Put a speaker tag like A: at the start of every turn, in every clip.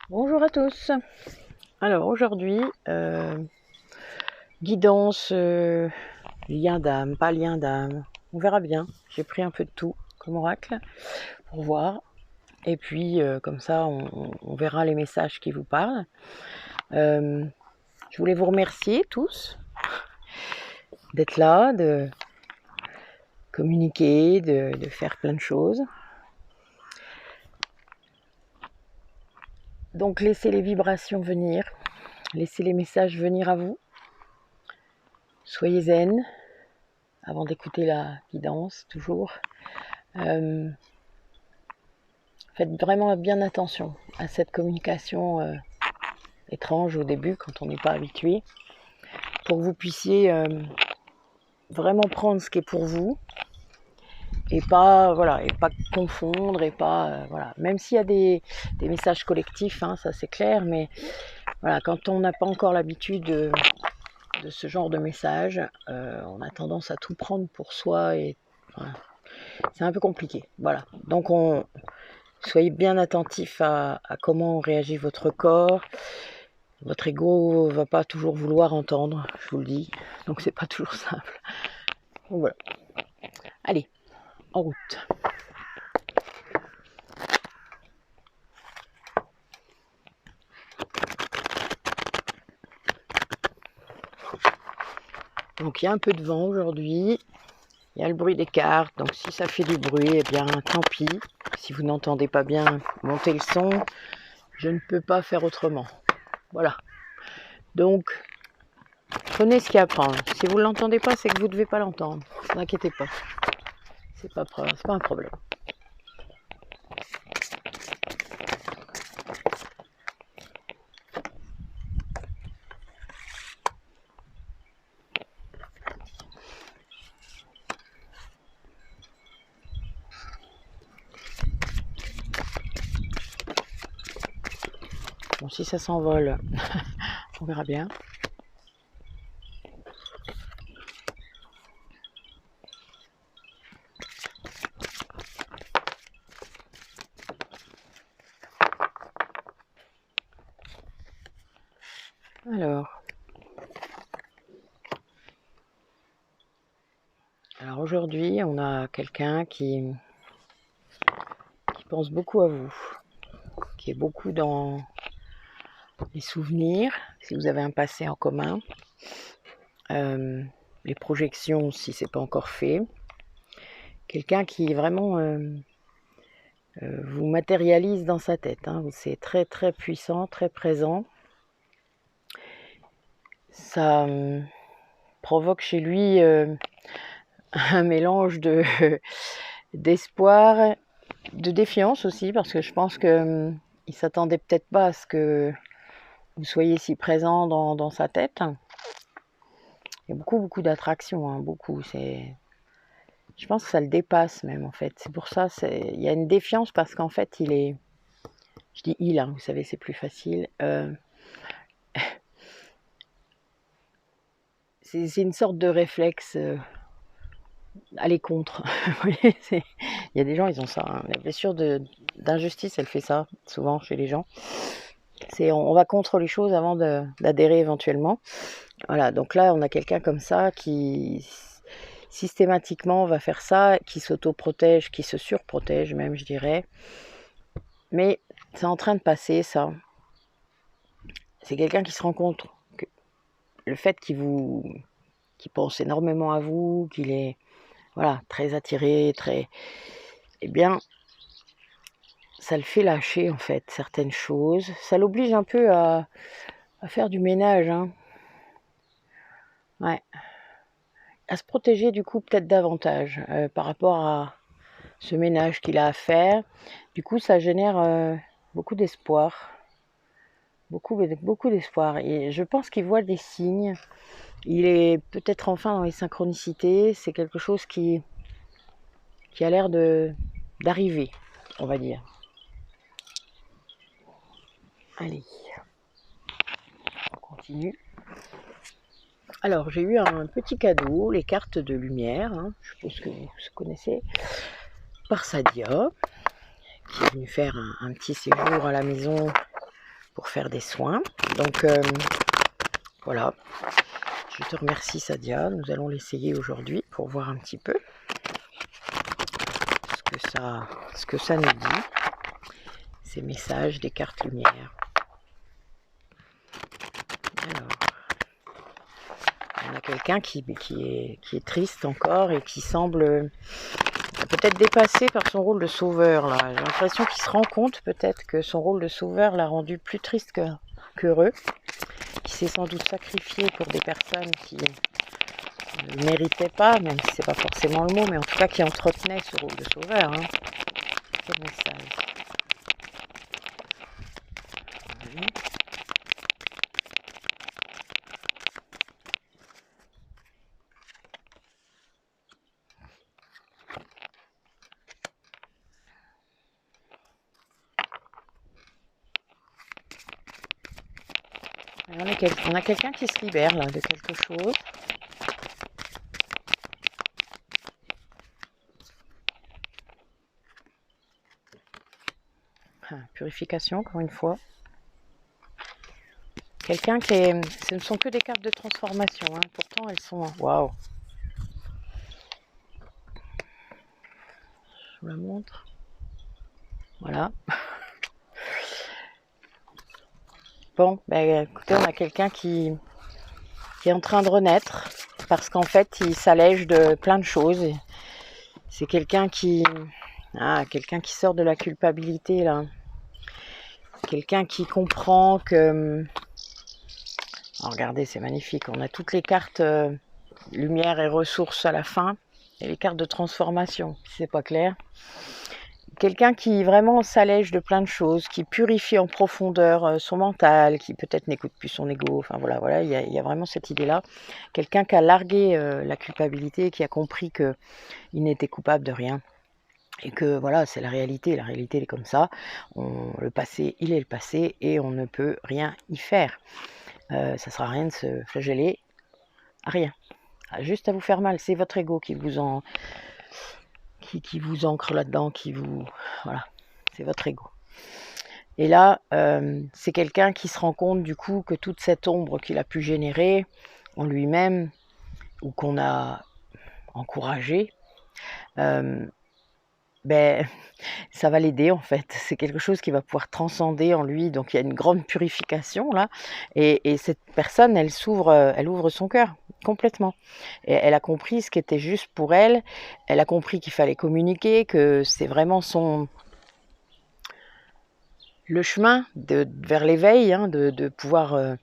A: Bonjour à tous. Alors aujourd'hui, guidance, lien d'âme, pas lien d'âme, on verra bien. J'ai pris un peu de tout comme oracle pour voir. Et puis comme ça, on verra les messages qui vous parlent. Je voulais vous remercier tous d'être là, de communiquer, de faire plein de choses. Donc laissez les vibrations venir, laissez les messages venir à vous. Soyez zen avant d'écouter la guidance, toujours. Faites vraiment bien attention à cette communication étrange au début quand on n'est pas habitué, pour que vous puissiez vraiment prendre ce qui est pour vous et pas confondre et pas voilà. Même s'il y a des messages collectifs, hein, ça c'est clair, mais voilà, quand on n'a pas encore l'habitude de ce genre de message, on a tendance à tout prendre pour soi et voilà, c'est un peu compliqué. Voilà, donc soyez bien attentifs à comment réagit votre corps. Votre ego va pas toujours vouloir entendre, je vous le dis, donc c'est pas toujours simple. Donc voilà. Allez, en route. Donc il y a un peu de vent aujourd'hui, il y a le bruit des cartes, donc si ça fait du bruit, eh bien tant pis. Si vous n'entendez pas bien, montez le son, je ne peux pas faire autrement. Voilà. Donc, prenez ce qu'il y a à prendre. Si vous ne l'entendez pas, c'est que vous ne devez pas l'entendre. Ne vous inquiétez pas. C'est pas un problème. Bon, si ça s'envole, on verra bien. Alors aujourd'hui, on a quelqu'un qui pense beaucoup à vous, qui est beaucoup dans les souvenirs, si vous avez un passé en commun, les projections si c'est pas encore fait. Quelqu'un qui vraiment vous matérialise dans sa tête, hein. C'est très très puissant, très présent. Ça provoque chez lui un mélange d'espoir, de défiance aussi, parce que je pense que il s'attendait peut-être pas à ce que vous soyez si présent dans sa tête. Il y a beaucoup d'attraction, hein, beaucoup. Je pense que ça le dépasse même en fait. C'est pour ça, il y a une défiance parce qu'en fait il est, je dis il, hein, vous savez c'est plus facile. C'est une sorte de réflexe aller contre. Vous voyez, il y a des gens, ils ont ça. Hein. La blessure d'injustice, elle fait ça souvent chez les gens. On va contre les choses avant d'adhérer éventuellement. Voilà, donc là on a quelqu'un comme ça qui systématiquement va faire ça, qui s'auto-protège, qui se surprotège même, je dirais. Mais c'est en train de passer, ça. C'est quelqu'un qui se rend compte que le fait qu'il pense énormément à vous, qu'il est voilà, très attiré, eh bien, ça le fait lâcher en fait certaines choses. Ça l'oblige un peu à faire du ménage, hein. Ouais. À se protéger du coup peut-être davantage par rapport à ce ménage qu'il a à faire. Du coup, ça génère beaucoup d'espoir. Beaucoup d'espoir. Et je pense qu'il voit des signes. Il est peut-être enfin dans les synchronicités. C'est quelque chose qui a l'air d'arriver, on va dire. Allez, on continue. Alors, j'ai eu un petit cadeau, les cartes de lumière, hein, je suppose que vous connaissez, par Sadia, qui est venue faire un petit séjour à la maison pour faire des soins. Donc voilà, je te remercie Sadia, nous allons l'essayer aujourd'hui pour voir un petit peu ce que ça nous dit, ces messages des cartes lumière. Alors, on a quelqu'un qui est triste encore et qui semble peut-être dépassé par son rôle de sauveur. Là. J'ai l'impression qu'il se rend compte peut-être que son rôle de sauveur l'a rendu plus triste qu'heureux, qui s'est sans doute sacrifié pour des personnes qui ne le méritaient pas, même si c'est pas forcément le mot, mais en tout cas qui entretenaient ce rôle de sauveur. Hein. Quel message. Oui. On a quelqu'un qui se libère là de quelque chose. Purification, encore une fois. Quelqu'un qui est... Ce ne sont que des cartes de transformation, hein. Pourtant elles sont... Waouh. Je vous la montre. Voilà. Bon, ben écoutez, on a quelqu'un qui est en train de renaître, parce qu'en fait il s'allège de plein de choses. C'est quelqu'un qui... quelqu'un qui sort de la culpabilité là. Quelqu'un qui comprend que... Alors, regardez, c'est magnifique. On a toutes les cartes lumière et ressources à la fin. Et les cartes de transformation, si c'est pas clair. Quelqu'un qui vraiment s'allège de plein de choses, qui purifie en profondeur son mental, qui peut-être n'écoute plus son ego. Enfin voilà, il y a vraiment cette idée-là. Quelqu'un qui a largué la culpabilité, qui a compris qu'il n'était coupable de rien. Et que voilà, c'est la réalité elle est comme ça. Le passé, il est le passé et on ne peut rien y faire. Ça sert à rien de se flageller, à rien. Juste à vous faire mal, c'est votre ego qui vous ancre là-dedans, voilà, c'est votre ego. Et là, c'est quelqu'un qui se rend compte du coup que toute cette ombre qu'il a pu générer en lui-même, ou qu'on a encouragé, ça va l'aider en fait. C'est quelque chose qui va pouvoir transcender en lui. Donc il y a une grande purification là. Et cette personne, elle ouvre son cœur complètement. Et elle a compris ce qui était juste pour elle. Elle a compris qu'il fallait communiquer, que c'est vraiment le chemin vers l'éveil, hein, de pouvoir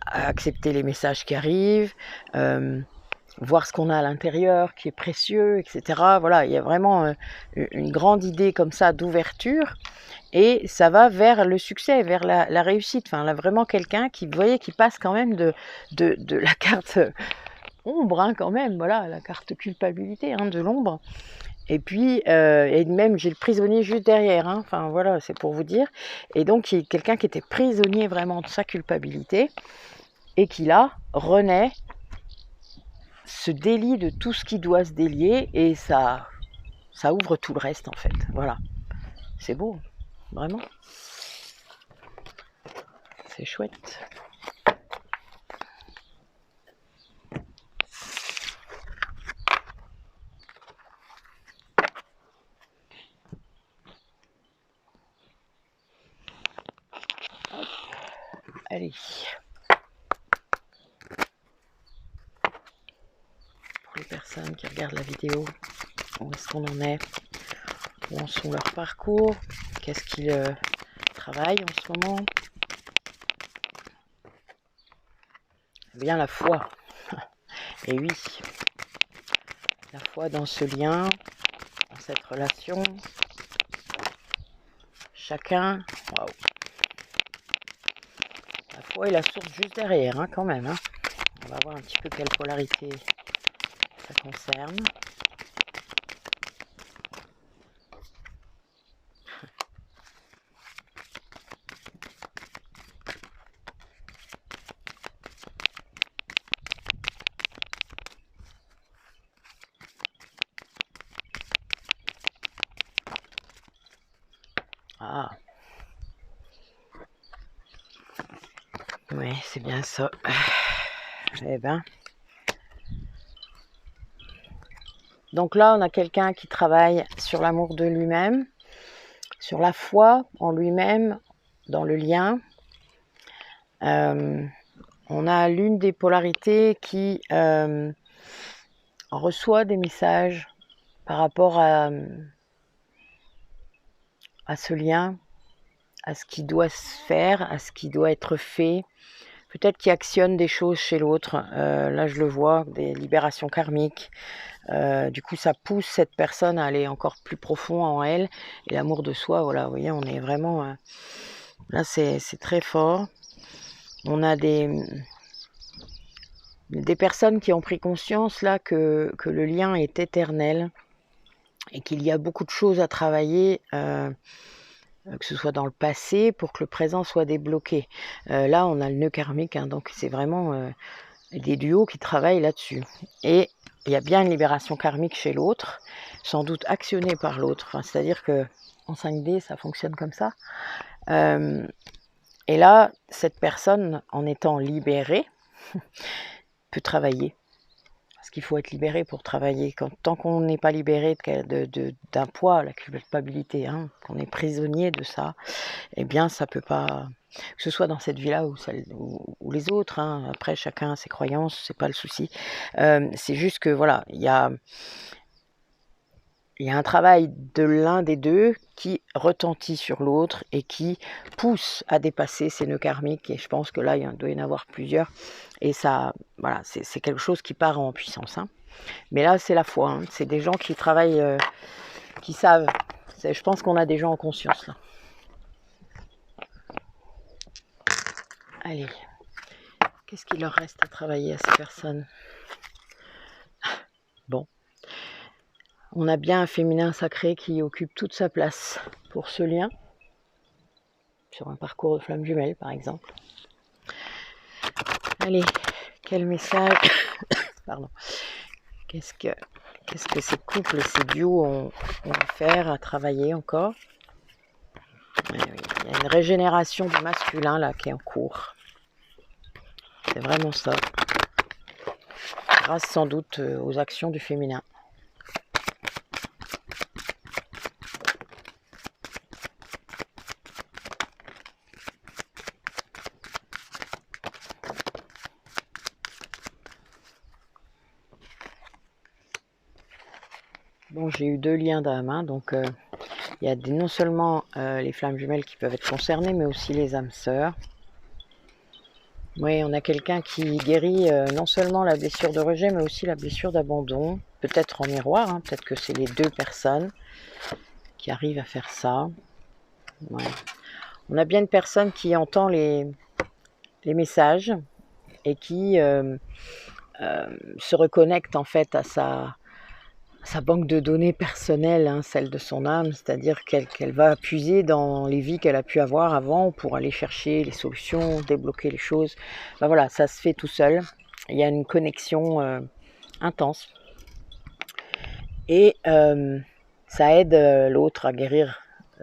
A: accepter les messages qui arrivent. Voir ce qu'on a à l'intérieur qui est précieux, etc. Voilà, il y a vraiment une grande idée comme ça d'ouverture et ça va vers le succès, vers la réussite. Enfin, là, vraiment quelqu'un qui, vous voyez, qui passe quand même de la carte ombre, hein, quand même, voilà, la carte culpabilité, hein, de l'ombre. Et puis, et même, j'ai le prisonnier juste derrière, hein. Enfin, voilà, c'est pour vous dire. Et donc, il y a quelqu'un qui était prisonnier vraiment de sa culpabilité et qui, là, renaît, se délie de tout ce qui doit se délier et ça ouvre tout le reste en fait. Voilà. C'est beau, vraiment. C'est chouette. Hop. Allez. Pour les personnes qui regardent la vidéo, où est-ce qu'on en est? Où en sont leurs parcours? Qu'est-ce qu'ils travaillent en ce moment? Eh bien, la foi. Et oui, la foi dans ce lien, dans cette relation. Chacun, waouh. La foi est la source juste derrière, hein, quand même. Hein. On va voir un petit peu quelle polarité ça concerne. Ah. Ouais, c'est bien ça. Eh ben. Donc là, on a quelqu'un qui travaille sur l'amour de lui-même, sur la foi en lui-même, dans le lien. On a l'une des polarités qui reçoit des messages par rapport à ce lien, à ce qui doit se faire, à ce qui doit être fait. Peut-être qu'il actionne des choses chez l'autre. Là, je le vois, des libérations karmiques. Du coup, ça pousse cette personne à aller encore plus profond en elle. Et l'amour de soi, voilà, vous voyez, on est vraiment... là, c'est très fort. On a des personnes qui ont pris conscience, là, que le lien est éternel et qu'il y a beaucoup de choses à travailler, que ce soit dans le passé, pour que le présent soit débloqué. Là, on a le nœud karmique, hein, donc c'est vraiment des duos qui travaillent là-dessus. Et il y a bien une libération karmique chez l'autre, sans doute actionnée par l'autre. Enfin, c'est-à-dire que en 5D, ça fonctionne comme ça. Et là, cette personne, en étant libérée, peut travailler. Parce qu'il faut être libéré pour travailler. Tant qu'on n'est pas libéré d'un poids, la culpabilité, hein, qu'on est prisonnier de ça, eh bien, ça peut pas... Que ce soit dans cette vie-là ou les autres, hein, après, chacun a ses croyances, c'est pas le souci. C'est juste que, voilà, il y a un travail de l'un des deux qui retentit sur l'autre et qui pousse à dépasser ces nœuds karmiques. Et je pense que là, il doit y en avoir plusieurs. Et ça, voilà, c'est quelque chose qui part en puissance. Hein. Mais là, c'est la foi. Hein. C'est des gens qui travaillent, qui savent. Je pense qu'on a des gens en conscience là. Allez, qu'est-ce qu'il leur reste à travailler à ces personnes? Bon, on a bien un féminin sacré qui occupe toute sa place pour ce lien, sur un parcours de flamme jumelle par exemple. Allez, quel message, pardon, qu'est-ce que ces couples, ces duos ont à faire, à travailler encore? Il y a une régénération du masculin là qui est en cours. C'est vraiment ça. Grâce sans doute aux actions du féminin. Bon, j'ai eu 2 liens d'âme, hein, donc il y a non seulement les flammes jumelles qui peuvent être concernées, mais aussi les âmes sœurs. Oui, on a quelqu'un qui guérit non seulement la blessure de rejet, mais aussi la blessure d'abandon. Peut-être en miroir, hein, peut-être que c'est les 2 personnes qui arrivent à faire ça. Ouais. On a bien une personne qui entend les messages et qui se reconnecte en fait à sa banque de données personnelle, hein, celle de son âme, c'est-à-dire qu'elle va puiser dans les vies qu'elle a pu avoir avant pour aller chercher les solutions, débloquer les choses. Ben voilà, ça se fait tout seul. Il y a une connexion intense. Et ça aide l'autre à guérir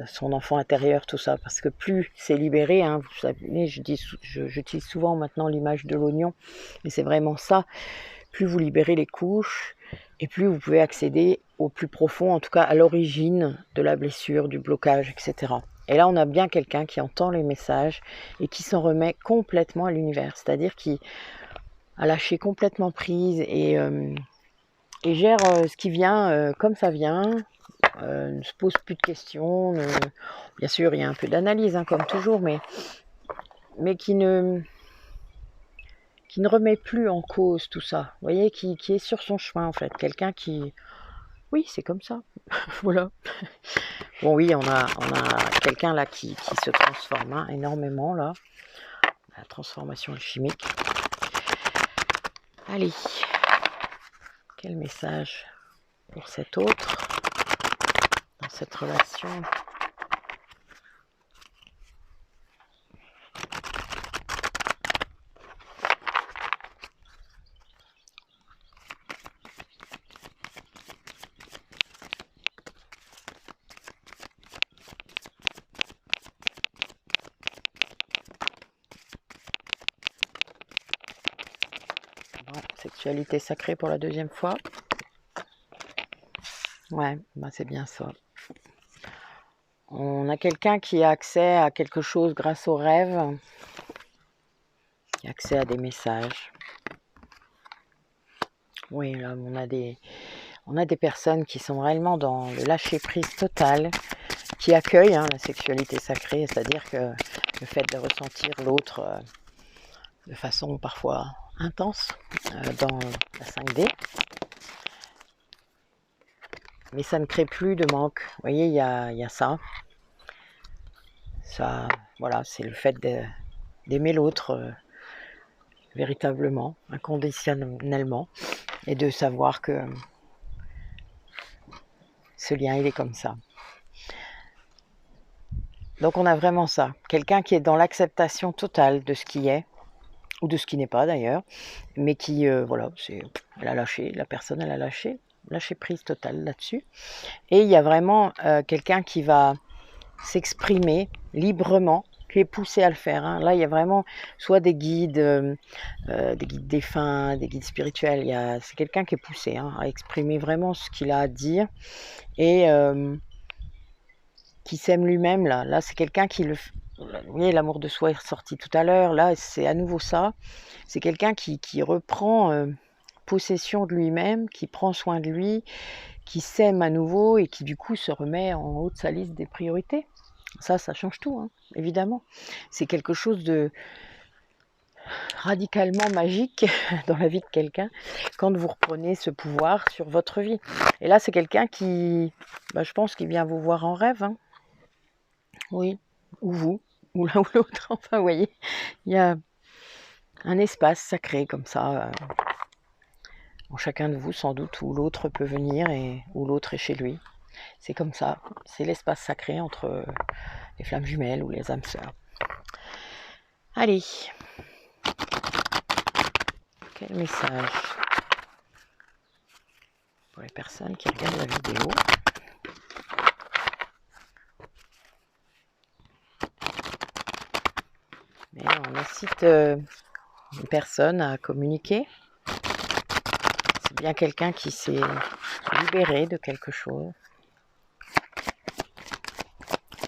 A: son enfant intérieur, tout ça, parce que plus c'est libéré, hein, vous savez, j'utilise souvent maintenant l'image de l'oignon, mais c'est vraiment ça, plus vous libérez les couches, et plus vous pouvez accéder au plus profond, en tout cas à l'origine de la blessure, du blocage, etc. Et là, on a bien quelqu'un qui entend les messages et qui s'en remet complètement à l'univers, c'est-à-dire qui a lâché complètement prise et gère ce qui vient comme ça vient, ne se pose plus de questions. Bien sûr, il y a un peu d'analyse, hein, comme toujours, mais qui ne remet plus en cause tout ça. Vous voyez, qui est sur son chemin, en fait. Quelqu'un qui... Oui, c'est comme ça. Voilà. Bon, oui, on a quelqu'un là qui se transforme hein, énormément, là. La transformation alchimique. Allez. Quel message pour cet autre dans cette relation? sexualité sacrée pour la deuxième fois. Ouais, bah c'est bien ça. On a quelqu'un qui a accès à quelque chose grâce aux rêves, qui a accès à des messages. Oui, là, on a des personnes qui sont réellement dans le lâcher-prise total, qui accueillent la sexualité sacrée, c'est-à-dire que le fait de ressentir l'autre de façon parfois intense dans la 5D, mais ça ne crée plus de manque. Vous voyez, il y a ça. Ça, voilà, c'est le fait d'aimer l'autre véritablement, inconditionnellement, et de savoir que ce lien, il est comme ça. Donc on a vraiment ça, quelqu'un qui est dans l'acceptation totale de ce qui est, ou de ce qui n'est pas d'ailleurs, mais qui, voilà, elle a lâché, la personne elle a lâché prise totale là-dessus. Et il y a vraiment quelqu'un qui va s'exprimer librement, qui est poussé à le faire. Hein. Là il y a vraiment soit des guides défunts, des guides spirituels, c'est quelqu'un qui est poussé à exprimer vraiment ce qu'il a à dire, et qui s'aime lui-même. Là c'est quelqu'un qui le... Vous voyez, l'amour de soi est ressorti tout à l'heure, là c'est à nouveau ça. C'est quelqu'un qui reprend possession de lui-même, qui prend soin de lui, qui s'aime à nouveau et qui du coup se remet en haut de sa liste des priorités. Ça change tout, évidemment. C'est quelque chose de radicalement magique dans la vie de quelqu'un quand vous reprenez ce pouvoir sur votre vie. Et là c'est quelqu'un qui, je pense qu'il vient vous voir en rêve. Oui, ou vous, ou l'un ou l'autre, enfin vous voyez, il y a un espace sacré comme ça, en chacun de vous sans doute, où l'autre peut venir et où l'autre est chez lui. C'est comme ça, c'est l'espace sacré entre les flammes jumelles ou les âmes sœurs. Allez, quel message pour les personnes qui regardent la vidéo? Mais on incite une personne à communiquer. C'est bien quelqu'un qui s'est libéré de quelque chose,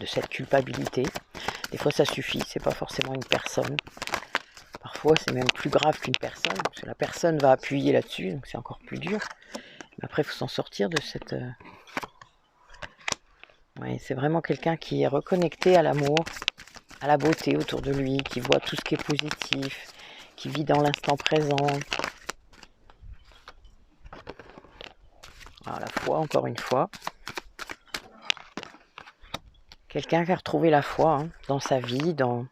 A: de cette culpabilité. Des fois ça suffit, c'est pas forcément une personne. Parfois c'est même plus grave qu'une personne, parce que la personne va appuyer là-dessus, donc c'est encore plus dur. Mais après il faut s'en sortir de cette... Ouais, c'est vraiment quelqu'un qui est reconnecté à l'amour, à la beauté autour de lui, qui voit tout ce qui est positif, qui vit dans l'instant présent. Alors la foi, encore une fois. Quelqu'un qui a retrouvé la foi dans sa vie, dans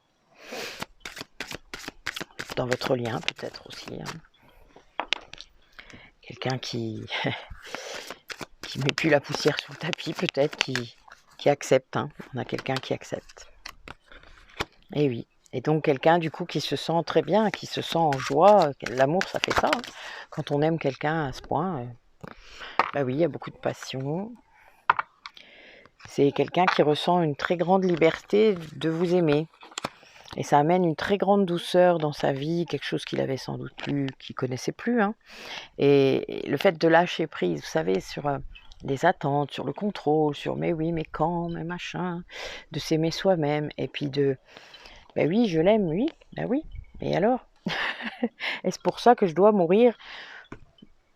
A: votre lien peut-être aussi. Quelqu'un qui met plus la poussière sous le tapis peut-être, qui accepte. On a quelqu'un qui accepte. Et oui. Et donc quelqu'un du coup qui se sent très bien, qui se sent en joie. L'amour ça fait ça. Quand on aime quelqu'un à ce point, oui, il y a beaucoup de passion. C'est quelqu'un qui ressent une très grande liberté de vous aimer. Et ça amène une très grande douceur dans sa vie, quelque chose qu'il avait sans doute plus, qu'il connaissait plus. Et le fait de lâcher prise, vous savez, sur des attentes, sur le contrôle, sur mais oui, mais quand, mais machin, de s'aimer soi-même, et puis de, oui, je l'aime, oui, oui, et alors? Est-ce pour ça que je dois mourir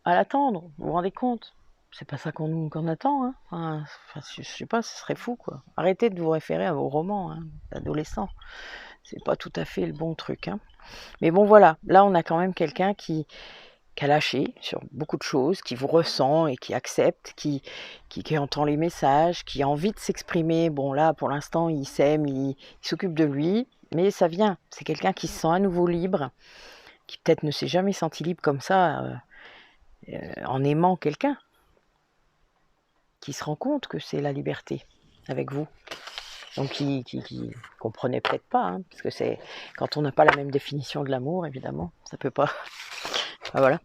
A: à l'attendre? Vous vous rendez compte? C'est pas ça qu'on attend, je sais pas, ce serait fou, quoi. Arrêtez de vous référer à vos romans d'adolescents. C'est pas tout à fait le bon truc. Mais bon, voilà, là on a quand même quelqu'un qui a lâché sur beaucoup de choses, qui vous ressent et qui accepte, qui entend les messages, qui a envie de s'exprimer. Bon là, pour l'instant, il s'aime, il s'occupe de lui, mais ça vient. C'est quelqu'un qui se sent à nouveau libre, qui peut-être ne s'est jamais senti libre comme ça en aimant quelqu'un, qui se rend compte que c'est la liberté avec vous. Donc qui comprenait peut-être pas, parce que c'est quand on n'a pas la même définition de l'amour, évidemment, ça peut pas. Voilà.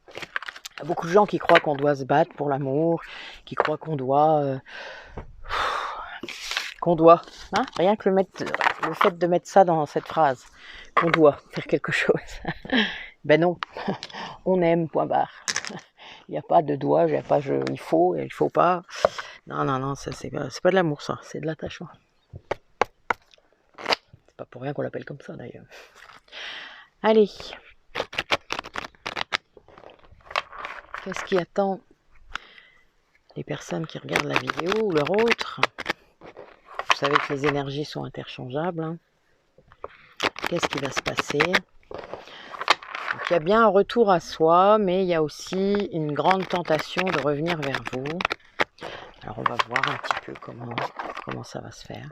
A: Il y a beaucoup de gens qui croient qu'on doit se battre pour l'amour, qui croient qu'on doit, rien que le fait de mettre ça dans cette phrase, qu'on doit faire quelque chose. Ben non, on aime, point barre. Il n'y a pas de doigt, il n'y a pas il faut pas. Non, non, non, ça c'est pas de l'amour, ça, c'est de l'attachement. C'est pas pour rien qu'on l'appelle comme ça d'ailleurs. Allez. Qu'est-ce qui attend les personnes qui regardent la vidéo ou leur autre? Vous savez que les énergies sont interchangeables. Hein. Qu'est-ce qui va se passer? Donc, il y a bien un retour à soi, mais il y a aussi une grande tentation de revenir vers vous. Alors on va voir un petit peu comment ça va se faire.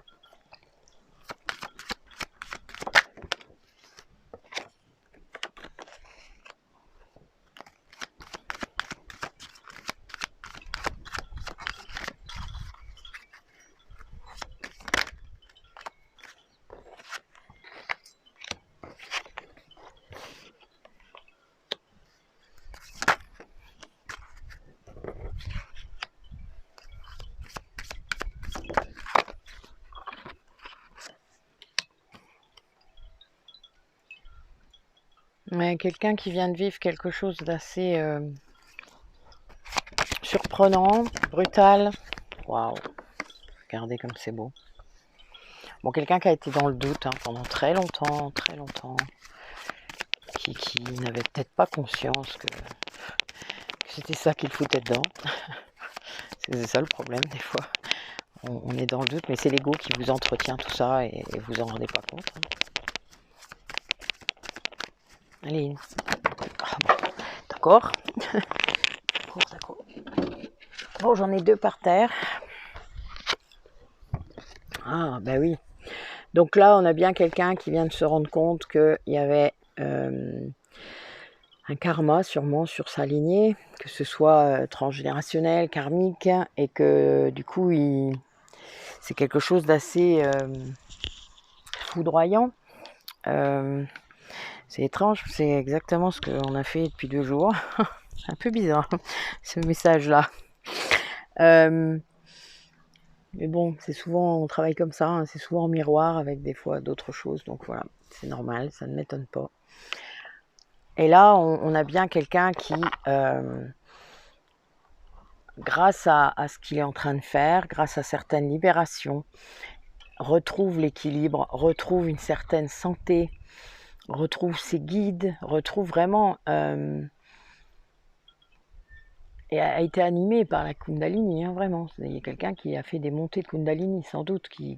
A: Ouais, quelqu'un qui vient de vivre quelque chose d'assez surprenant, brutal. Waouh, regardez comme c'est beau. Bon, quelqu'un qui a été dans le doute hein, pendant très longtemps, qui n'avait peut-être pas conscience que c'était ça qu'il foutait dedans. C'est ça le problème des fois. On est dans le doute, mais c'est l'ego qui vous entretient tout ça et vous en rendez pas compte. Hein. Allez. Ah, d'accord. D'accord. Bon, j'en ai deux par terre. Ah, ben oui. Donc là, on a bien quelqu'un qui vient de se rendre compte qu'il y avait un karma sûrement sur sa lignée, que ce soit transgénérationnel, karmique, et que du coup, c'est quelque chose d'assez foudroyant. C'est étrange, c'est exactement ce qu'on a fait depuis 2 jours. C'est un peu bizarre, ce message-là. Mais bon, c'est souvent, on travaille comme ça, hein, c'est souvent en miroir avec des fois d'autres choses. Donc voilà, c'est normal, ça ne m'étonne pas. Et là, on a bien quelqu'un qui, grâce à ce qu'il est en train de faire, grâce à certaines libérations, retrouve l'équilibre, retrouve une certaine santé, retrouve ses guides, retrouve vraiment... et a été animé par la Kundalini, hein, vraiment. Il y a quelqu'un qui a fait des montées de Kundalini, sans doute, qui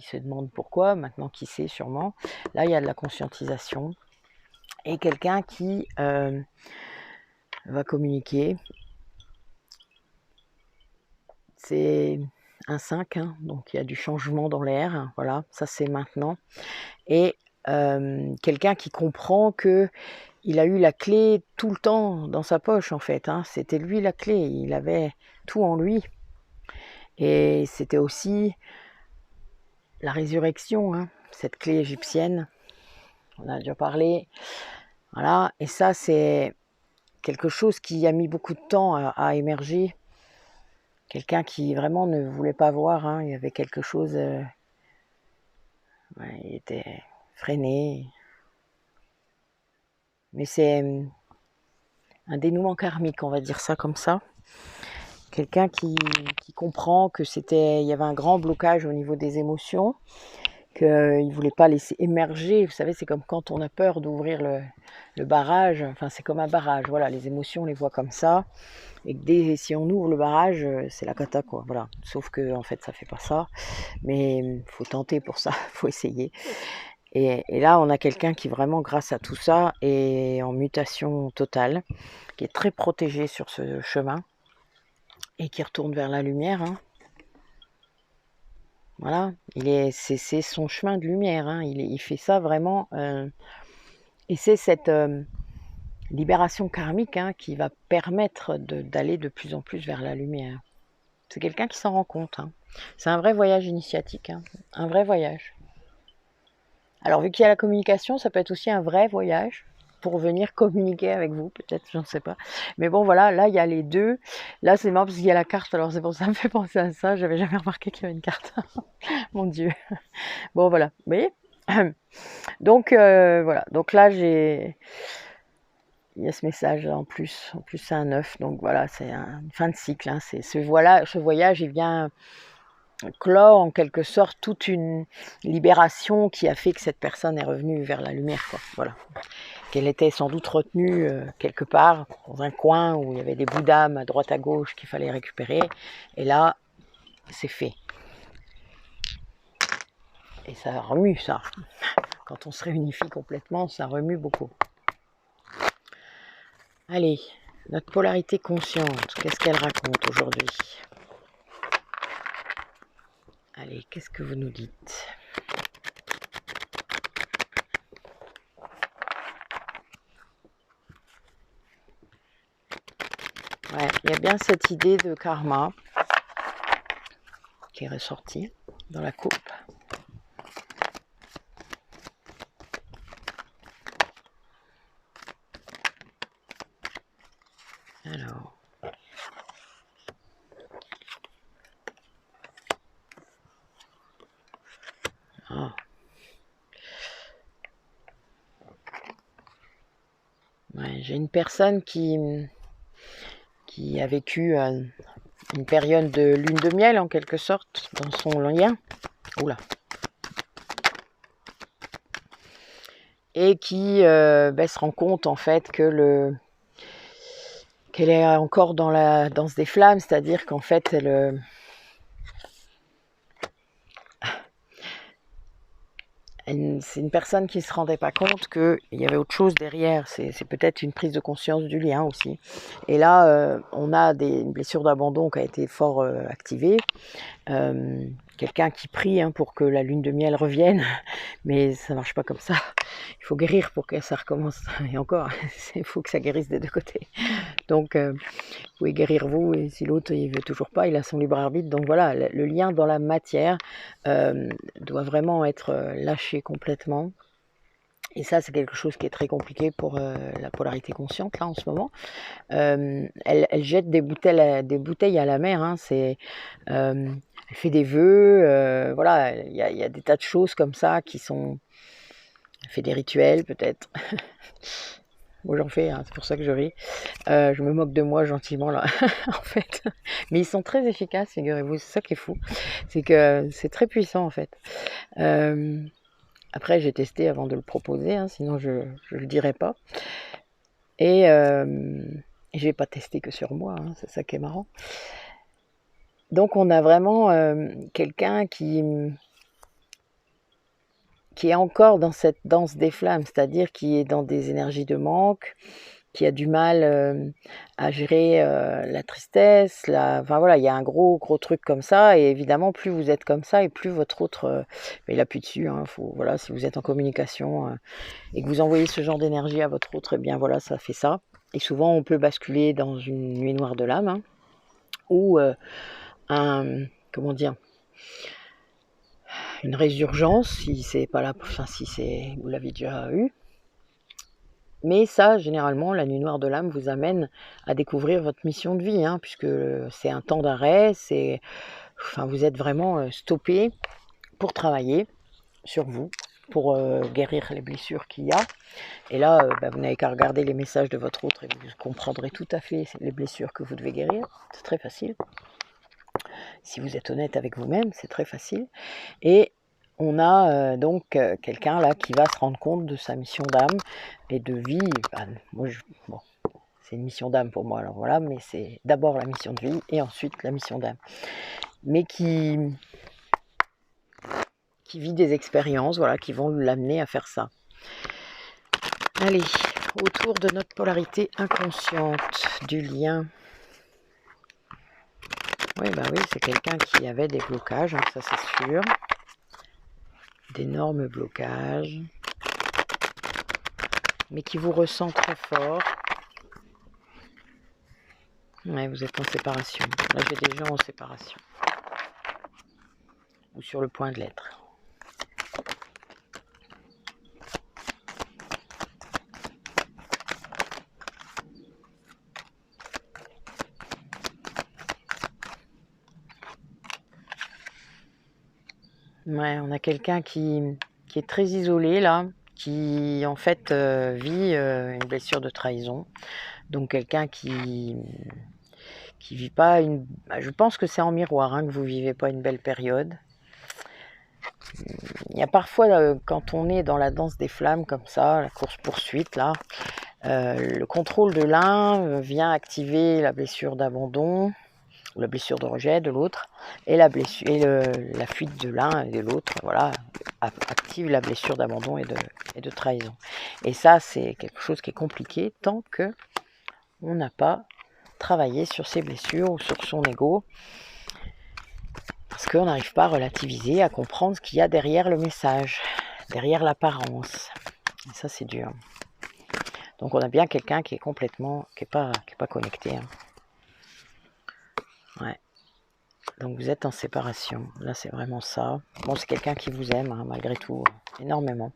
A: se demande pourquoi, maintenant qui sait sûrement. Là, il y a de la conscientisation. Et quelqu'un qui va communiquer. C'est un 5, hein, donc il y a du changement dans l'air, hein, voilà, ça c'est maintenant. Et quelqu'un qui comprend que il a eu la clé tout le temps dans sa poche en fait, hein. C'était lui la clé, il avait tout en lui. Et c'était aussi la résurrection, hein, cette clé égyptienne, on a déjà parlé. Voilà, et ça c'est quelque chose qui a mis beaucoup de temps à émerger. Quelqu'un qui vraiment ne voulait pas voir, hein, il y avait quelque chose, ouais, il était freiné. Mais c'est un dénouement karmique, on va dire ça comme ça. Quelqu'un qui comprend que il y avait un grand blocage au niveau des émotions, qu'il ne voulait pas laisser émerger. Vous savez, c'est comme quand on a peur d'ouvrir le barrage, enfin c'est comme un barrage, voilà, les émotions on les voit comme ça, et que si on ouvre le barrage, c'est la cata quoi, voilà. Sauf que en fait ça fait pas ça, mais il faut tenter pour ça, il faut essayer. Et là, on a quelqu'un qui vraiment, grâce à tout ça, est en mutation totale, qui est très protégé sur ce chemin et qui retourne vers la lumière. Hein. Voilà, c'est son chemin de lumière. Hein. Il fait ça vraiment. Et c'est cette libération karmique hein, qui va permettre d'aller de plus en plus vers la lumière. C'est quelqu'un qui s'en rend compte. Hein. C'est un vrai voyage initiatique, hein. Un vrai voyage. Alors, vu qu'il y a la communication, ça peut être aussi un vrai voyage pour venir communiquer avec vous, peut-être, je ne sais pas. Mais bon, voilà, là, il y a les deux. Là, c'est marrant parce qu'il y a la carte, alors c'est pour ça, ça me fait penser à ça. J'avais jamais remarqué qu'il y avait une carte. Mon Dieu. Bon, voilà. Vous voyez ? Donc, voilà. Donc là, j'ai il y a ce message en plus. En plus, c'est un 9, donc voilà, c'est une fin de cycle. Hein. Ce voyage, il vient clore en quelque sorte toute une libération qui a fait que cette personne est revenue vers la lumière, quoi. Voilà. Qu'elle était sans doute retenue quelque part, dans un coin où il y avait des bouts d'âme à droite à gauche qu'il fallait récupérer. Et là, c'est fait. Et ça remue, ça. Quand on se réunifie complètement, ça remue beaucoup. Allez, notre polarité consciente, qu'est-ce qu'elle raconte aujourd'hui? Allez, qu'est-ce que vous nous dites? Ouais, il y a bien cette idée de karma qui est ressortie dans la coupe. Alors. Oh. Ouais, j'ai une personne qui a vécu une période de lune de miel en quelque sorte dans son lien. Oula. Et qui se rend compte en fait qu'elle est encore dans la danse des flammes, c'est-à-dire qu'en fait c'est une personne qui ne se rendait pas compte qu'il y avait autre chose derrière. C'est peut-être une prise de conscience du lien aussi. Et là, on a une blessure d'abandon qui a été fort activée. Quelqu'un qui prie pour que la lune de miel revienne, mais ça ne marche pas comme ça. Il faut guérir pour que ça recommence. Et encore, il faut que ça guérisse des deux côtés. Donc, vous pouvez guérir vous, et si l'autre il veut toujours pas, il a son libre arbitre. Donc voilà, le lien dans la matière doit vraiment être lâché complètement. Et ça, c'est quelque chose qui est très compliqué pour la polarité consciente, là, en ce moment. Elle jette des bouteilles à la mer. Hein, elle fait des vœux. Voilà, il y a des tas de choses comme ça qui sont... Elle fait des rituels, peut-être. Moi, j'en fais, hein, c'est pour ça que je ris. Je me moque de moi gentiment, là, en fait. Mais ils sont très efficaces, figurez-vous. C'est ça qui est fou. C'est que c'est très puissant, en fait. Après, j'ai testé avant de le proposer, hein, sinon je ne le dirais pas. Et je vais pas tester que sur moi, hein, c'est ça qui est marrant. Donc on a vraiment quelqu'un qui est encore dans cette danse des flammes, c'est-à-dire qui est dans des énergies de manque, qui a du mal à gérer la tristesse, enfin voilà, il y a un gros truc comme ça, et évidemment plus vous êtes comme ça, et plus votre autre, il appuie dessus, hein, voilà, si vous êtes en communication et que vous envoyez ce genre d'énergie à votre autre, et bien voilà, ça fait ça. Et souvent on peut basculer dans une nuit noire de l'âme, hein, ou comment dire, une résurgence, si c'est pas là, enfin si vous l'avez déjà eu. Mais ça, généralement, la nuit noire de l'âme vous amène à découvrir votre mission de vie, hein, puisque c'est un temps d'arrêt, vous êtes vraiment stoppé pour travailler sur vous, pour guérir les blessures qu'il y a. Et là, vous n'avez qu'à regarder les messages de votre autre et vous comprendrez tout à fait les blessures que vous devez guérir. C'est très facile. Si vous êtes honnête avec vous-même, c'est très facile. Et on a donc quelqu'un là qui va se rendre compte de sa mission d'âme et de vie. C'est une mission d'âme pour moi, alors voilà, mais c'est d'abord la mission de vie et ensuite la mission d'âme. Mais qui vit des expériences, voilà, qui vont l'amener à faire ça. Allez, autour de notre polarité inconsciente, du lien. Oui, c'est quelqu'un qui avait des blocages, hein, ça c'est sûr. D'énormes blocages. Mais qui vous ressent très fort. Ouais, vous êtes en séparation. Là, j'ai des gens en séparation. Ou sur le point de l'être. Ouais, on a quelqu'un qui est très isolé là, qui en fait vit une blessure de trahison. Donc quelqu'un qui vit pas une... Je pense que c'est en miroir hein, que vous vivez pas une belle période. Il y a parfois, quand on est dans la danse des flammes comme ça, la course-poursuite là, le contrôle de l'un vient activer la blessure d'abandon, ou la blessure de rejet de l'autre, et la fuite de l'un et de l'autre, voilà, active la blessure d'abandon et de trahison. Et ça, c'est quelque chose qui est compliqué tant que on n'a pas travaillé sur ses blessures ou sur son ego, parce qu'on n'arrive pas à relativiser, à comprendre ce qu'il y a derrière le message, derrière l'apparence. Et ça, c'est dur. Donc on a bien quelqu'un qui est complètement, qui est pas connecté. Hein. Ouais. Donc vous êtes en séparation. Là, c'est vraiment ça. Bon, c'est quelqu'un qui vous aime, hein, malgré tout, énormément.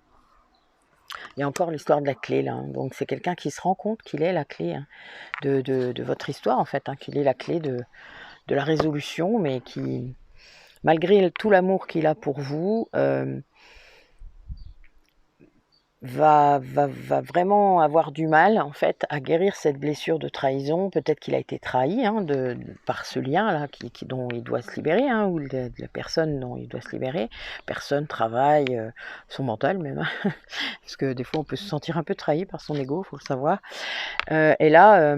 A: Il y a encore l'histoire de la clé, là. Hein. Donc c'est quelqu'un qui se rend compte qu'il est la clé hein, de votre histoire, en fait. Hein, qu'il est la clé de la résolution, mais qui, malgré tout l'amour qu'il a pour vous, va vraiment avoir du mal en fait à guérir cette blessure de trahison. Peut-être qu'il a été trahi hein, par ce lien là dont il doit se libérer hein, ou de la personne dont il doit se libérer. Personne, travail, son mental même, hein, parce que des fois on peut se sentir un peu trahi par son ego, faut le savoir. Et là,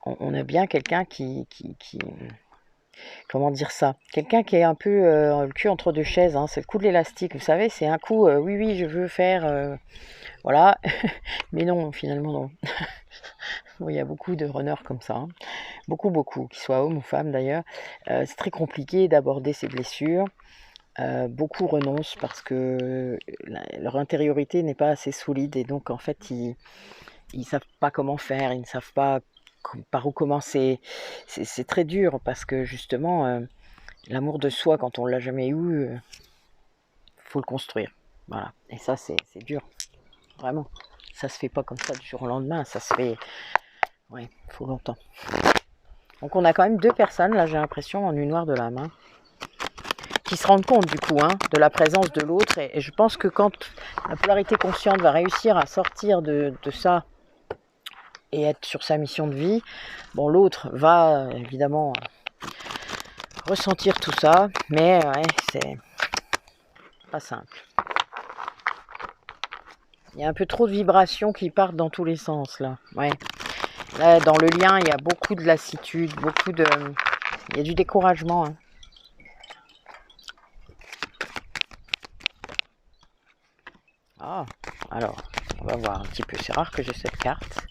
A: on a bien quelqu'un qui comment dire ça, quelqu'un qui est un peu le cul entre deux chaises, hein, c'est le coup de l'élastique, vous savez, c'est un coup, oui, je veux faire, voilà, mais non, finalement non. Bon, il y a beaucoup de runners comme ça, hein. Beaucoup, qu'ils soient hommes ou femmes d'ailleurs, c'est très compliqué d'aborder ces blessures, beaucoup renoncent parce que leur intériorité n'est pas assez solide et donc en fait ils savent pas comment faire, ils ne savent pas par où commencer. C'est très dur parce que justement, l'amour de soi, quand on l'a jamais eu, faut le construire. Voilà. Et ça, c'est dur. Vraiment. Ça se fait pas comme ça du jour au lendemain. Ça se fait... Ouais, faut longtemps. Donc on a quand même deux personnes, là j'ai l'impression, en nuit noire de l'âme, hein, qui se rendent compte du coup hein, de la présence de l'autre. Et je pense que quand la polarité consciente va réussir à sortir de ça, et être sur sa mission de vie, bon l'autre va évidemment ressentir tout ça, mais ouais, c'est pas simple. Il y a un peu trop de vibrations qui partent dans tous les sens là. Ouais. Là dans le lien il y a beaucoup de lassitude, il y a du découragement. Hein. Ah, alors on va voir un petit peu. C'est rare que j'ai cette carte.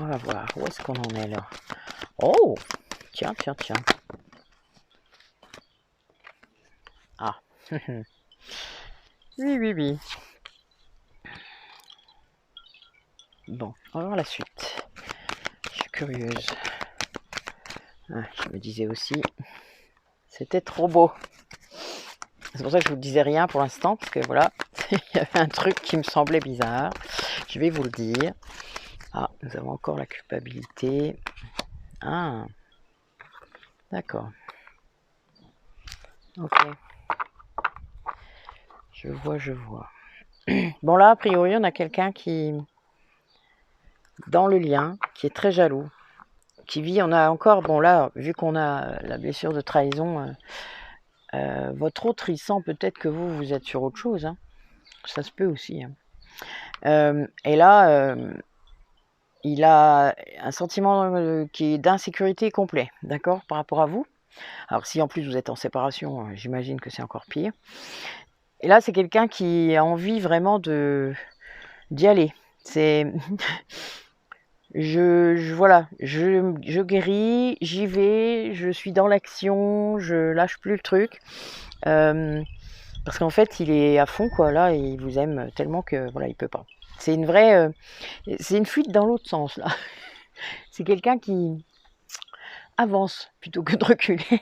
A: On va voir, où est-ce qu'on en est là? Oh, tiens. Ah, oui. Bon, on va voir la suite. Je suis curieuse. Ah, je me disais aussi, c'était trop beau. C'est pour ça que je vous disais rien pour l'instant, parce que voilà, il y avait un truc qui me semblait bizarre. Je vais vous le dire. Ah, nous avons encore la culpabilité. Ah, d'accord. Ok. Je vois. Bon là, a priori, on a quelqu'un qui, dans le lien, qui est très jaloux, qui vit, on a encore, bon là, vu qu'on a la blessure de trahison, votre autre, il sent peut-être que vous êtes sur autre chose. Hein. Ça se peut aussi. Hein. Et là... il a un sentiment qui est d'insécurité complet, d'accord, par rapport à vous. Alors si en plus vous êtes en séparation, j'imagine que c'est encore pire. Et là, c'est quelqu'un qui a envie vraiment d'y aller. C'est je guéris, j'y vais, je suis dans l'action, je lâche plus le truc. Parce qu'en fait, il est à fond, quoi, là, et il vous aime tellement que voilà, il peut pas. C'est une vraie, c'est une fuite dans l'autre sens là. C'est quelqu'un qui avance plutôt que de reculer.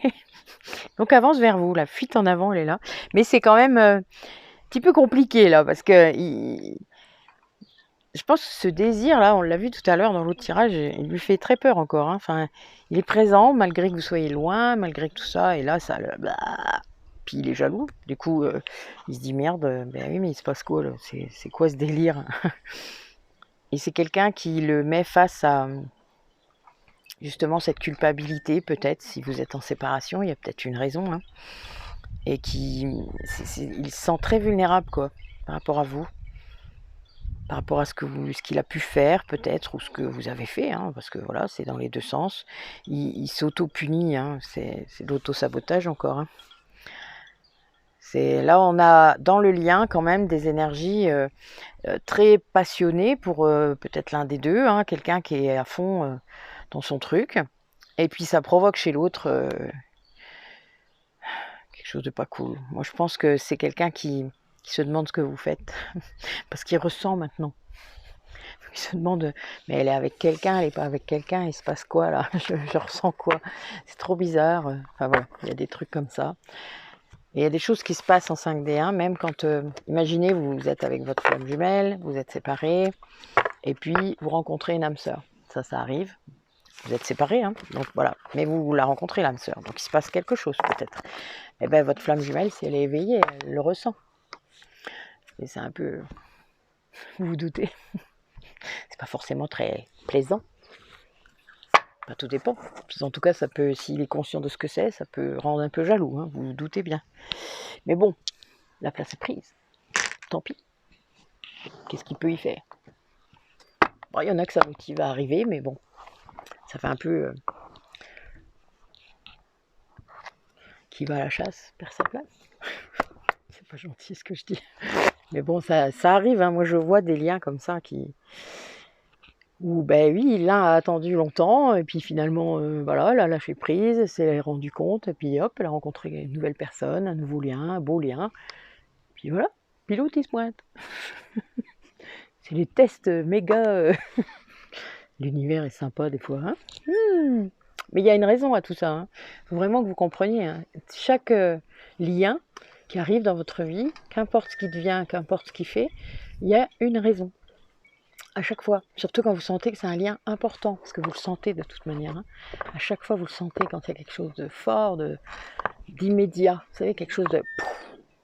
A: Donc avance vers vous, la fuite en avant, elle est là. Mais c'est quand même un petit peu compliqué là, parce que je pense que ce désir là, on l'a vu tout à l'heure dans l'autre tirage, il lui fait très peur encore. Hein. Enfin, il est présent malgré que vous soyez loin, malgré que tout ça, et là, ça le... puis il est jaloux. Du coup, il se dit merde, ben oui, mais il se passe quoi là? C'est quoi ce délire? Et c'est quelqu'un qui le met face à justement cette culpabilité, peut-être, si vous êtes en séparation, il y a peut-être une raison, hein, et il se sent très vulnérable, quoi, par rapport à vous, par rapport à ce qu'il a pu faire, peut-être, ou ce que vous avez fait, hein, parce que voilà, c'est dans les deux sens. Il s'auto-punit, hein, c'est de l'auto-sabotage encore, hein. Là, on a dans le lien quand même des énergies très passionnées pour peut-être l'un des deux, hein, quelqu'un qui est à fond dans son truc, et puis ça provoque chez l'autre quelque chose de pas cool. Moi, je pense que c'est quelqu'un qui se demande ce que vous faites, parce qu'il ressent maintenant. Il se demande, mais elle est avec quelqu'un, elle n'est pas avec quelqu'un, il se passe quoi là? Je ressens quoi? C'est trop bizarre. Enfin voilà, il y a des trucs comme ça. Et il y a des choses qui se passent en 5D1, même quand, imaginez, vous êtes avec votre flamme jumelle, vous êtes séparés, et puis vous rencontrez une âme sœur. Ça arrive. Vous êtes séparés, hein, donc voilà. Mais vous la rencontrez, l'âme sœur. Donc il se passe quelque chose, peut-être. Et bien, votre flamme jumelle, si elle est éveillée, elle le ressent. Et c'est un peu... Vous vous doutez. C'est pas forcément très plaisant. Bah, tout dépend. En tout cas, ça peut, s'il est conscient de ce que c'est, ça peut rendre un peu jaloux, hein, vous vous doutez bien. Mais bon, la place est prise. Tant pis. Qu'est-ce qu'il peut y faire? Bon, il y en a que ça motive à arriver, mais bon, ça fait un peu... qui va à la chasse perd sa place. C'est pas gentil ce que je dis. Mais bon, ça arrive, hein. Moi je vois des liens comme ça où ben oui, l'un a attendu longtemps, et puis finalement, voilà, elle a lâché prise, elle s'est rendu compte, et puis hop, elle a rencontré une nouvelle personne, un nouveau lien, un beau lien. Puis voilà, puis l'autre il se pointe. C'est les tests méga. L'univers est sympa des fois, hein. Mais il y a une raison à tout ça, hein. Faut vraiment que vous compreniez, hein. Chaque lien qui arrive dans votre vie, qu'importe ce qui devient, qu'importe ce qu'il fait, il y a une raison. À chaque fois, surtout quand vous sentez que c'est un lien important, parce que vous le sentez de toute manière, hein. À chaque fois, vous le sentez quand il y a quelque chose de fort, d'immédiat, vous savez, quelque chose de...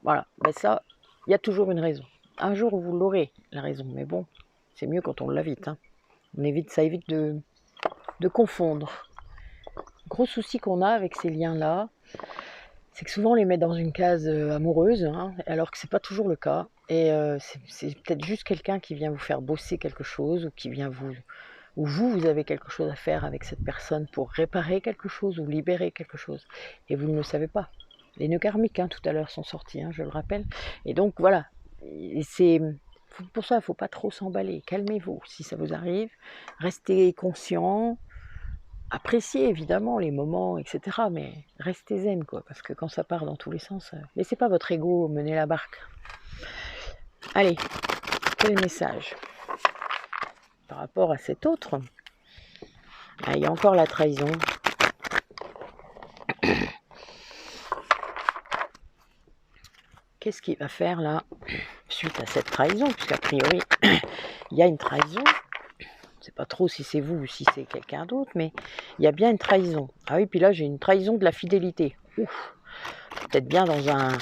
A: Voilà, ben ça, il y a toujours une raison. Un jour, vous l'aurez, la raison, mais bon, c'est mieux quand on l'a vite, hein. Ça évite de confondre. Le gros souci qu'on a avec ces liens-là, c'est que souvent on les met dans une case amoureuse, hein, alors que c'est pas toujours le cas. Et c'est peut-être juste quelqu'un qui vient vous faire bosser quelque chose, ou vous avez quelque chose à faire avec cette personne pour réparer quelque chose ou libérer quelque chose. Et vous ne le savez pas. Les nœuds karmiques, hein, tout à l'heure, sont sortis, hein, je le rappelle. Et donc voilà, pour ça, il ne faut pas trop s'emballer. Calmez-vous si ça vous arrive. Restez conscient. Appréciez évidemment les moments, etc. Mais restez zen, quoi, parce que quand ça part dans tous les sens, laissez pas votre ego mener la barque. Allez, quel message par rapport à cet autre? Ah, il y a encore la trahison. Qu'est-ce qu'il va faire là, suite à cette trahison? Puisqu'a priori, il y a une trahison. Je ne sais pas trop si c'est vous ou si c'est quelqu'un d'autre, mais il y a bien une trahison. Ah oui, puis là, j'ai une trahison de la fidélité. Ouf, peut-être bien dans un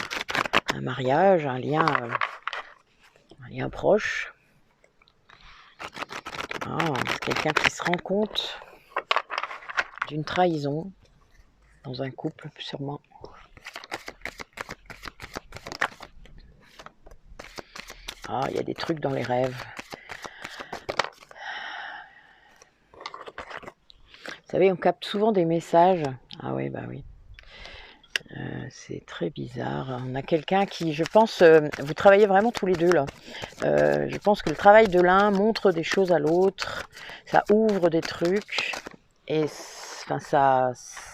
A: mariage, un lien proche. Ah, c'est quelqu'un qui se rend compte d'une trahison dans un couple, sûrement. Ah, il y a des trucs dans les rêves. Vous savez, on capte souvent des messages. Ah oui, bah oui. C'est très bizarre. On a quelqu'un qui, je pense, vous travaillez vraiment tous les deux là. Je pense que le travail de l'un montre des choses à l'autre. Ça ouvre des trucs. Et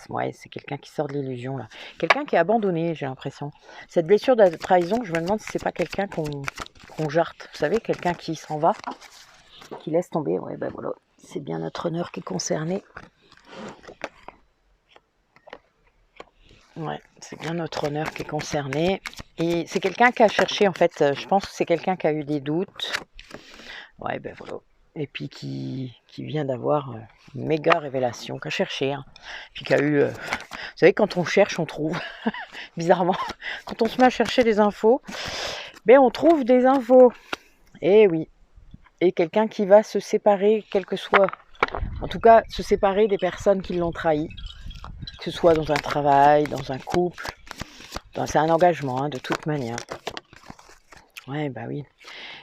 A: ouais, c'est quelqu'un qui sort de l'illusion là. Quelqu'un qui est abandonné, j'ai l'impression. Cette blessure de trahison, je me demande si c'est pas quelqu'un qu'on jarte. Vous savez, quelqu'un qui s'en va, qui laisse tomber. Ouais, ben voilà, c'est bien notre honneur qui est concerné. Ouais, c'est bien notre honneur qui est concerné. Et c'est quelqu'un qui a cherché, en fait, je pense que c'est quelqu'un qui a eu des doutes. Ouais, ben voilà. et puis qui vient d'avoir une méga révélation, qu'a cherché, hein, puis qui a eu... vous savez, quand on cherche, on trouve, bizarrement, quand on se met à chercher des infos, ben on trouve des infos, et oui, et quelqu'un qui va se séparer, quel que soit, en tout cas, se séparer des personnes qui l'ont trahi, que ce soit dans un travail, dans un couple, c'est un engagement, hein, de toute manière. Ouais, bah oui.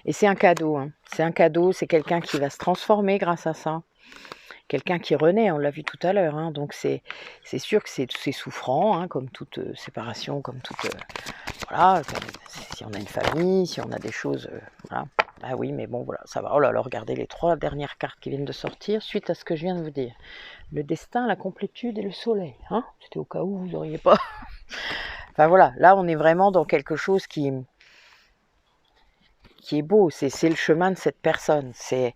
A: Et c'est un cadeau, hein. C'est un cadeau, c'est quelqu'un qui va se transformer grâce à ça. Quelqu'un qui renaît, on l'a vu tout à l'heure, hein. Donc c'est sûr que c'est souffrant, hein, comme toute séparation, comme toute... voilà, si on a une famille, si on a des choses... voilà. Ah oui, mais bon, voilà, ça va. Oh là là, regardez les 3 dernières cartes qui viennent de sortir, suite à ce que je viens de vous dire. Le destin, la complétude et le soleil. Hein, c'était au cas où vous n'auriez pas... Enfin voilà, là on est vraiment dans quelque chose qui est beau, c'est le chemin de cette personne, c'était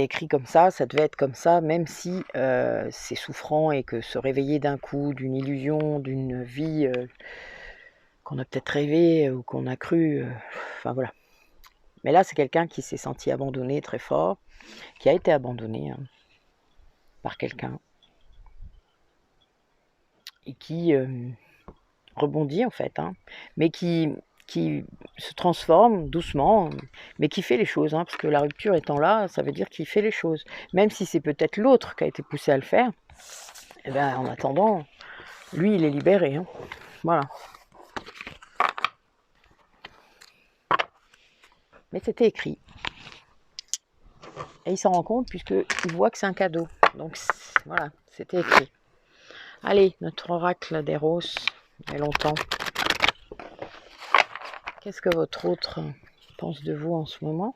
A: écrit comme ça devait être comme ça, même si c'est souffrant et que se réveiller d'un coup, d'une illusion, d'une vie qu'on a peut-être rêvé ou qu'on a cru, enfin voilà. Mais là c'est quelqu'un qui s'est senti abandonné très fort, qui a été abandonné, hein, par quelqu'un, et qui rebondit en fait, hein, mais qui se transforme doucement, mais qui fait les choses, hein, parce que la rupture étant là, ça veut dire qu'il fait les choses. Même si c'est peut-être l'autre qui a été poussé à le faire, et bien, en attendant, lui, il est libéré. Hein. Voilà. Mais c'était écrit. Et il s'en rend compte puisqu'il voit que c'est un cadeau. Donc voilà, c'était écrit. Allez, notre oracle des roses, il y a longtemps. Qu'est-ce que votre autre pense de vous en ce moment?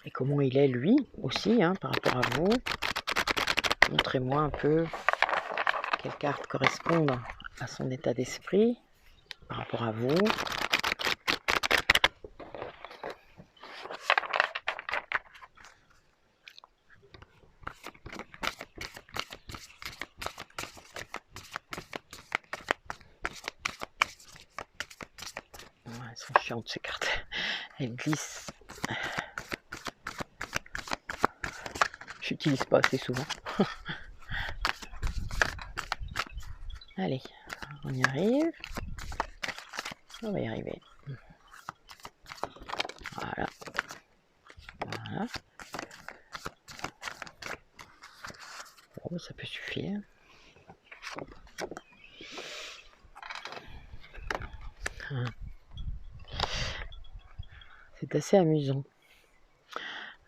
A: Et comment il est lui aussi, hein, par rapport à vous. Montrez-moi un peu quelles cartes correspondent à son état d'esprit par rapport à vous. Elles sont chiantes ces cartes. Elles glissent. J'utilise pas assez souvent. Allez, on y arrive. On va y arriver. Voilà. Voilà. Bon, ça peut suffire. C'est assez amusant.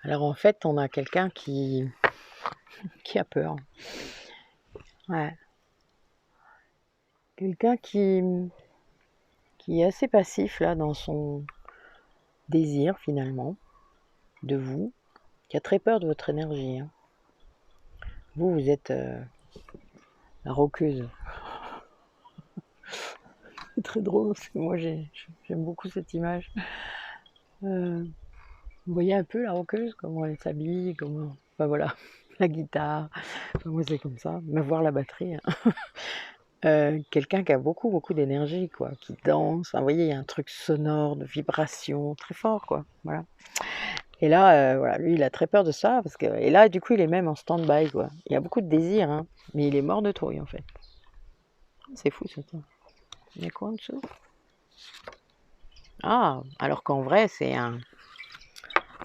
A: Alors en fait, on a quelqu'un qui a peur. Ouais. Quelqu'un qui est assez passif là dans son désir finalement de vous, qui a très peur de votre énergie. Hein. Vous êtes la roqueuse. C'est très drôle parce que moi j'aime beaucoup cette image. Vous voyez un peu la roqueuse, comment elle s'habille, comment... Enfin voilà, la guitare, enfin, moi c'est comme ça, mais voir la batterie. Hein. Quelqu'un qui a beaucoup d'énergie, quoi, qui danse, enfin, vous voyez, il y a un truc sonore, de vibration, très fort, quoi, voilà. Et là, voilà, lui il a très peur de ça, parce que... et là du coup il est même en stand-by, quoi. Il y a beaucoup de désir, hein, mais il est mort de trouille en fait. C'est fou ça, tiens. Il y a quoi en dessous? Ah, alors qu'en vrai c'est un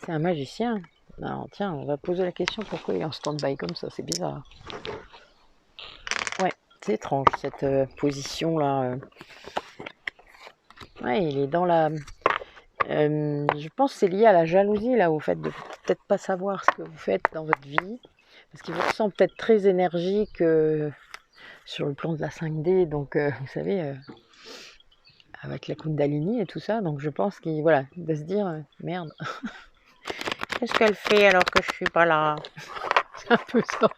A: magicien. Non, tiens, on va poser la question pourquoi il est en stand-by comme ça, c'est bizarre. Ouais, c'est étrange cette position-là. Ouais, il est dans la... je pense que c'est lié à la jalousie, là, au fait de peut-être pas savoir ce que vous faites dans votre vie. Parce qu'il vous ressent peut-être très énergique sur le plan de la 5D, donc vous savez, avec la Kundalini et tout ça. Donc je pense qu'il voilà, de se dire, merde, qu'est-ce qu'elle fait alors que je suis pas là? C'est un peu ça,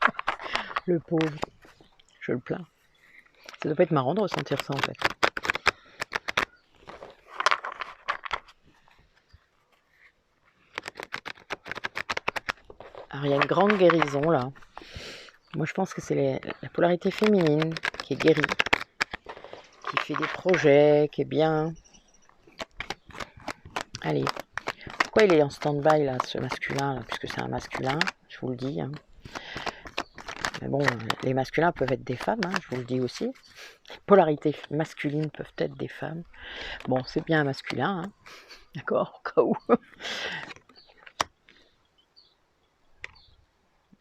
A: le pauvre. Je le plains. Ça doit pas être marrant de ressentir ça en fait. Alors il y a une grande guérison là. Moi je pense que c'est la polarité féminine qui est guérie, qui fait des projets, qui est bien. Allez, pourquoi il est en stand-by là, ce masculin là, puisque c'est un masculin, je vous le dis. Hein. Mais bon, les masculins peuvent être des femmes, hein, je vous le dis aussi. Les polarités masculines peuvent être des femmes. Bon, c'est bien un masculin, hein. D'accord, au cas où.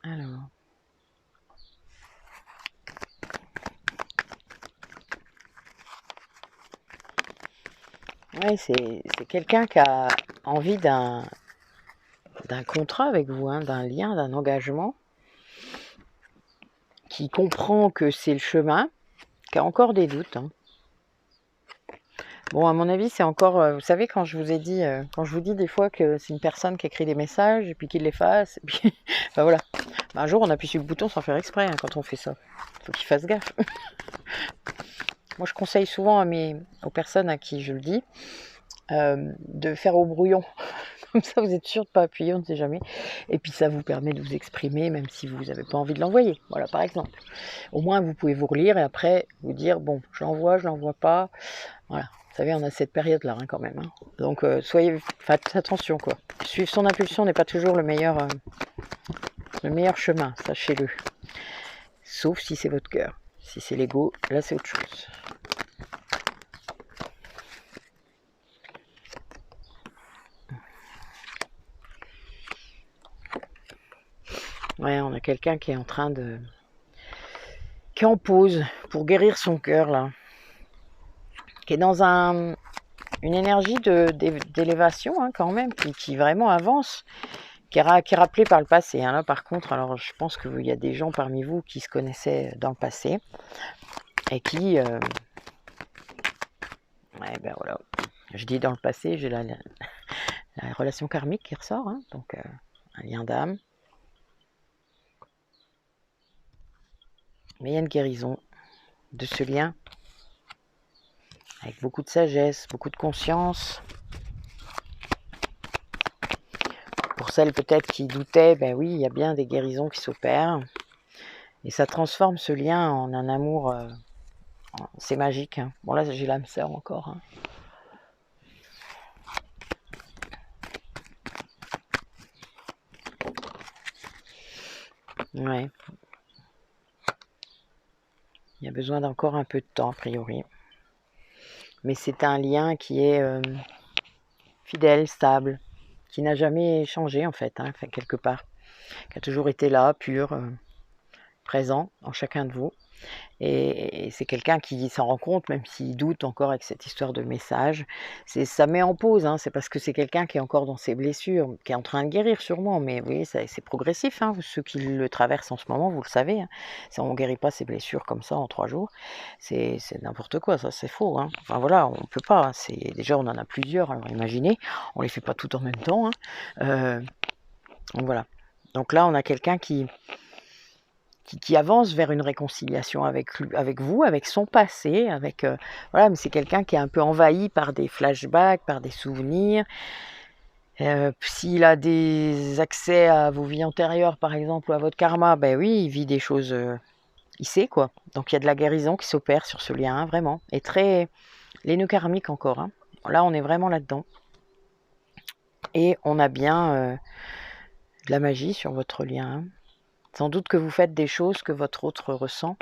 A: Alors. Ouais, c'est quelqu'un qui a envie d'un contrat avec vous, hein, d'un lien, d'un engagement, qui comprend que c'est le chemin, qui a encore des doutes. Hein. Bon, à mon avis, c'est encore... vous savez, quand je vous ai dit, quand je vous dis des fois que c'est une personne qui écrit des messages, et puis qui l'efface, et puis... ben voilà. Un jour, on appuie sur le bouton sans faire exprès, hein, quand on fait ça. Faut qu'il fasse gaffe. Moi, je conseille souvent aux personnes à qui je le dis, de faire au brouillon. Comme ça, vous êtes sûr de ne pas appuyer, on ne sait jamais. Et puis, ça vous permet de vous exprimer, même si vous n'avez pas envie de l'envoyer. Voilà, par exemple. Au moins, vous pouvez vous relire et après vous dire, bon, je l'envoie pas. Voilà. Vous savez, on a cette période-là, hein, quand même. Hein. Donc, faites attention, quoi. Suivre son impulsion n'est pas toujours le meilleur chemin, sachez-le. Sauf si c'est votre cœur. Si c'est l'ego, là, c'est autre chose. Ouais, on a quelqu'un qui est en train de... qui est en pause pour guérir son cœur, là. Qui est dans une énergie d'élévation, hein, quand même, qui vraiment avance, qui est rappelée par le passé. Hein. Là, par contre, alors je pense qu'il y a des gens parmi vous qui se connaissaient dans le passé et qui... ouais, ben voilà. Je dis dans le passé, j'ai la relation karmique qui ressort, hein, donc un lien d'âme. Mais il y a une guérison de ce lien, avec beaucoup de sagesse, beaucoup de conscience. Pour celles peut-être qui doutaient, ben oui, il y a bien des guérisons qui s'opèrent. Et ça transforme ce lien en un amour, c'est magique. Hein. Bon là, j'ai l'âme sœur encore. Hein. Ouais. Il y a besoin d'encore un peu de temps, a priori. Mais c'est un lien qui est fidèle, stable, qui n'a jamais changé en fait, hein, quelque part. Qui a toujours été là, pur, présent en chacun de vous. Et c'est quelqu'un qui s'en rend compte, même s'il doute encore avec cette histoire de message. Ça met en pause, hein, c'est parce que c'est quelqu'un qui est encore dans ses blessures, qui est en train de guérir sûrement, mais vous voyez, c'est progressif. Hein, ceux qui le traversent en ce moment, vous le savez. Hein, on ne guérit pas ses blessures comme ça en 3 jours. C'est n'importe quoi, ça, c'est faux. Hein. Enfin voilà, on ne peut pas. Hein, déjà, on en a plusieurs, alors imaginez, on ne les fait pas toutes en même temps. Hein. Donc voilà. Donc là, on a quelqu'un qui avance vers une réconciliation avec vous, avec son passé, voilà, mais c'est quelqu'un qui est un peu envahi par des flashbacks, par des souvenirs. S'il a des accès à vos vies antérieures, par exemple, ou à votre karma, ben oui, il vit des choses, il sait quoi. Donc il y a de la guérison qui s'opère sur ce lien, hein, vraiment. Et les nœuds karmiques encore. Hein. Là, on est vraiment là-dedans. Et on a bien de la magie sur votre lien. Hein. Sans doute que vous faites des choses que votre autre ressent,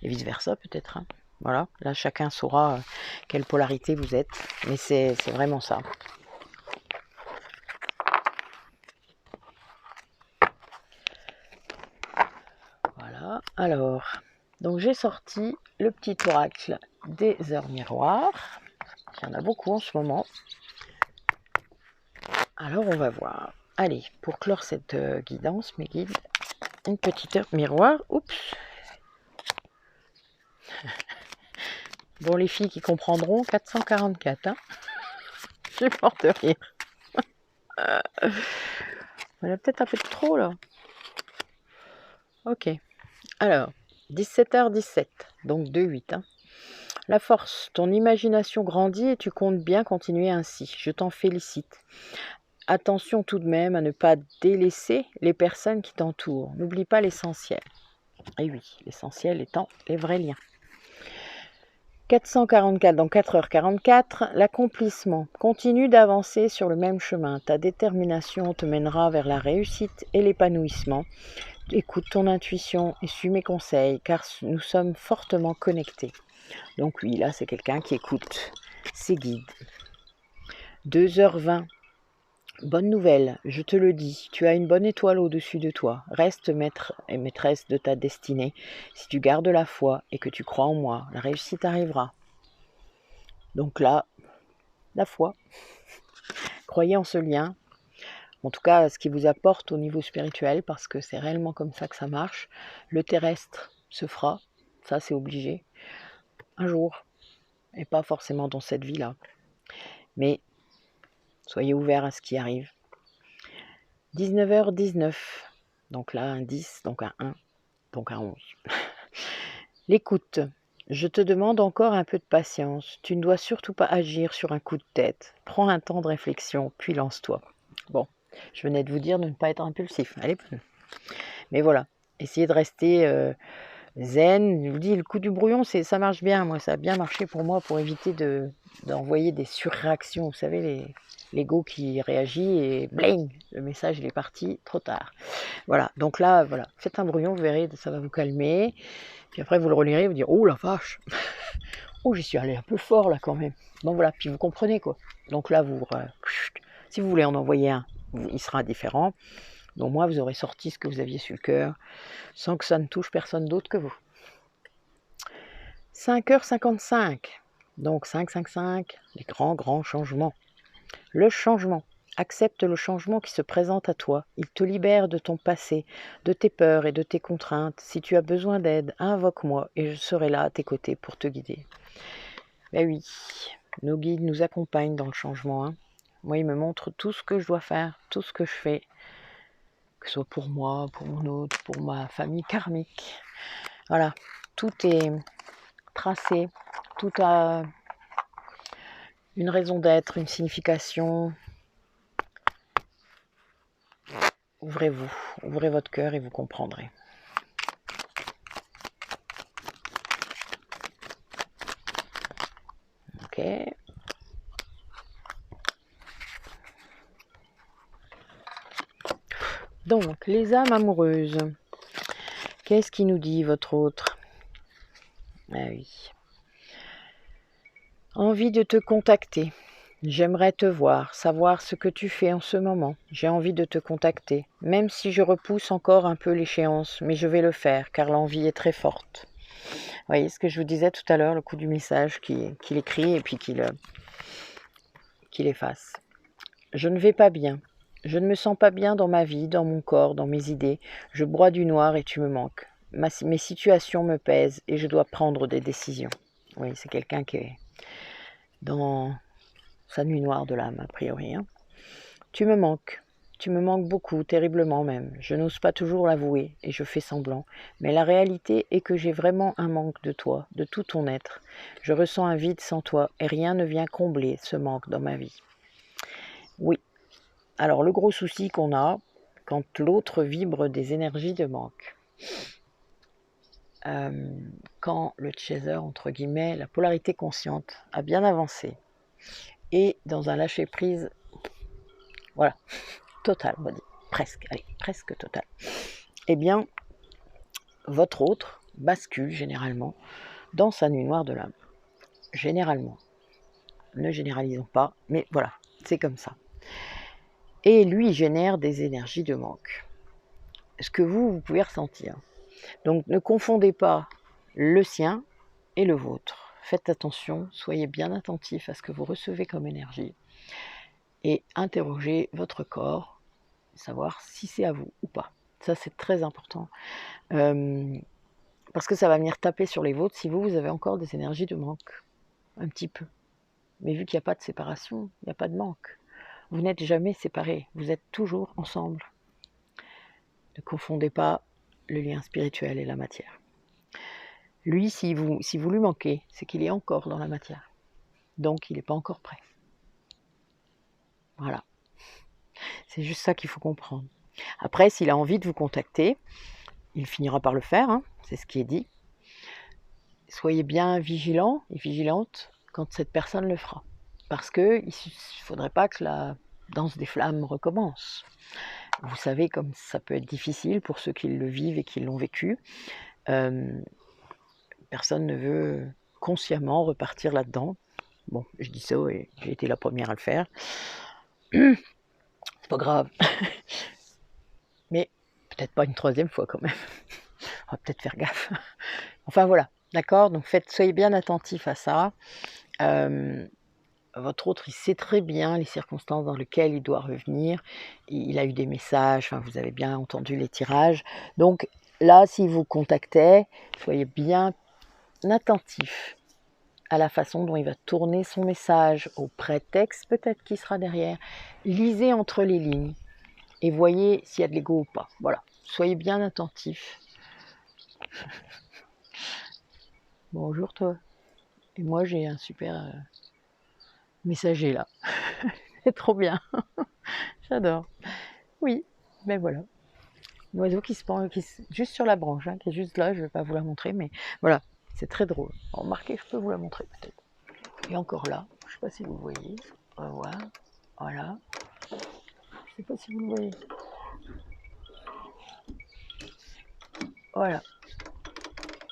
A: et vice-versa peut-être. Hein. Voilà, là chacun saura quelle polarité vous êtes, mais c'est vraiment ça. Voilà, alors, donc j'ai sorti le petit oracle des heures miroirs. Il y en a beaucoup en ce moment. Alors on va voir. Allez, pour clore cette guidance, mes guides, une petite heure miroir. Oups. Bon, les filles qui comprendront, 444. Hein. Je suis morte de rire. On a peut-être un peu de trop là. Ok. Alors, 17h17, donc 2-8. Hein. La force, ton imagination grandit et tu comptes bien continuer ainsi. Je t'en félicite. Attention tout de même à ne pas délaisser les personnes qui t'entourent. N'oublie pas l'essentiel. Et oui, l'essentiel étant les vrais liens. 444, donc 4h44, l'accomplissement. Continue d'avancer sur le même chemin. Ta détermination te mènera vers la réussite et l'épanouissement. Écoute ton intuition et suis mes conseils, car nous sommes fortement connectés. Donc oui, là, c'est quelqu'un qui écoute ses guides. 2h20. Bonne nouvelle, je te le dis, tu as une bonne étoile au-dessus de toi. Reste maître et maîtresse de ta destinée. Si tu gardes la foi et que tu crois en moi, la réussite arrivera. Donc là, la foi. Croyez en ce lien. En tout cas, ce qui vous apporte au niveau spirituel, parce que c'est réellement comme ça que ça marche. Le terrestre se fera, ça c'est obligé, un jour, et pas forcément dans cette vie-là. Mais soyez ouverts à ce qui arrive. 19h19, donc là un 10, donc un 1, donc un 11. L'écoute. Je te demande encore un peu de patience. Tu ne dois surtout pas agir sur un coup de tête. Prends un temps de réflexion, puis lance-toi. Bon, je venais de vous dire de ne pas être impulsif. Allez. Mais voilà, essayez de rester zen. Je vous dis, le coup du brouillon, ça marche bien. Moi, ça a bien marché pour moi pour éviter d'envoyer des surréactions. Vous savez, l'ego qui réagit et bling, le message il est parti trop tard. Voilà, donc là, voilà, faites un brouillon, vous verrez, ça va vous calmer. Puis après, vous le relirez, vous dire, oh la vache, oh j'y suis allé un peu fort là quand même. Donc voilà, puis vous comprenez quoi. Donc là, si vous voulez en envoyer un, il sera différent. Donc au moins, vous aurez sorti ce que vous aviez sur le cœur, sans que ça ne touche personne d'autre que vous. 5h55, donc 555, les grands changements. Le changement. Accepte le changement qui se présente à toi. Il te libère de ton passé, de tes peurs et de tes contraintes. Si tu as besoin d'aide, invoque-moi et je serai là à tes côtés pour te guider. Ben oui, nos guides nous accompagnent dans le changement. Hein. Moi, ils me montrent tout ce que je dois faire, tout ce que je fais, que ce soit pour moi, pour mon autre, pour ma famille karmique. Voilà, tout est tracé, tout a une raison d'être, une signification. Ouvrez-vous, ouvrez votre cœur et vous comprendrez. Ok. Donc, les âmes amoureuses. Qu'est-ce qui nous dit votre autre? Ah oui. Envie de te contacter. J'aimerais te voir, savoir ce que tu fais en ce moment. J'ai envie de te contacter, même si je repousse encore un peu l'échéance, mais je vais le faire, car l'envie est très forte. Vous voyez ce que je vous disais tout à l'heure, le coup du message qu'il écrit et puis qu'il efface. Je ne vais pas bien. Je ne me sens pas bien dans ma vie, dans mon corps, dans mes idées. Je broie du noir et tu me manques. Mes situations me pèsent et je dois prendre des décisions. Oui, c'est quelqu'un qui est dans sa nuit noire de l'âme, a priori. Hein. Tu me manques beaucoup, terriblement même. Je n'ose pas toujours l'avouer et je fais semblant. Mais la réalité est que j'ai vraiment un manque de toi, de tout ton être. Je ressens un vide sans toi et rien ne vient combler ce manque dans ma vie. Oui. Alors le gros souci qu'on a, quand l'autre vibre des énergies de manque, quand le chaser, entre guillemets, la polarité consciente a bien avancé, et dans un lâcher-prise, voilà, total, on va dire, presque total, eh bien, votre autre bascule généralement dans sa nuit noire de l'âme. Généralement. Ne généralisons pas, mais voilà, c'est comme ça. Et lui génère des énergies de manque. Ce que vous pouvez ressentir. Donc ne confondez pas le sien et le vôtre. Faites attention, soyez bien attentifs à ce que vous recevez comme énergie et interrogez votre corps, savoir si c'est à vous ou pas. Ça c'est très important parce que ça va venir taper sur les vôtres si vous avez encore des énergies de manque, un petit peu. Mais vu qu'il n'y a pas de séparation, il n'y a pas de manque. Vous n'êtes jamais séparés, vous êtes toujours ensemble. Ne confondez pas le lien spirituel et la matière. Lui, si vous lui manquez, c'est qu'il est encore dans la matière. Donc, il n'est pas encore prêt. Voilà. C'est juste ça qu'il faut comprendre. Après, s'il a envie de vous contacter, il finira par le faire, hein, c'est ce qui est dit. soyez bien vigilants et vigilantes quand cette personne le fera. Parce qu'il ne faudrait pas que la danse des flammes recommence. Vous savez comme ça peut être difficile pour ceux qui le vivent et qui l'ont vécu. Personne ne veut consciemment repartir là-dedans. Bon, je dis ça et j'ai été la première à le faire. C'est pas grave. Mais peut-être pas une troisième fois quand même. On va peut-être faire gaffe. Enfin voilà, d'accord. Donc soyez bien attentifs à ça. Votre autre, il sait très bien les circonstances dans lesquelles il doit revenir. Il a eu des messages, enfin, vous avez bien entendu les tirages. Donc là, s'il vous contactait, soyez bien attentifs à la façon dont il va tourner son message, au prétexte peut-être qui sera derrière. Lisez entre les lignes et voyez s'il y a de l'ego ou pas. Voilà, soyez bien attentifs. Bonjour toi. Et moi j'ai un super messager là. C'est trop bien. J'adore. Oui, ben voilà. L'oiseau qui se pend juste sur la branche, hein, qui est juste là, je ne vais pas vous la montrer, mais voilà, c'est très drôle. Remarquez, je peux vous la montrer peut-être. Et encore là, je ne sais pas si vous le voyez. On va voir. Voilà. Je ne sais pas si vous le voyez. Voilà.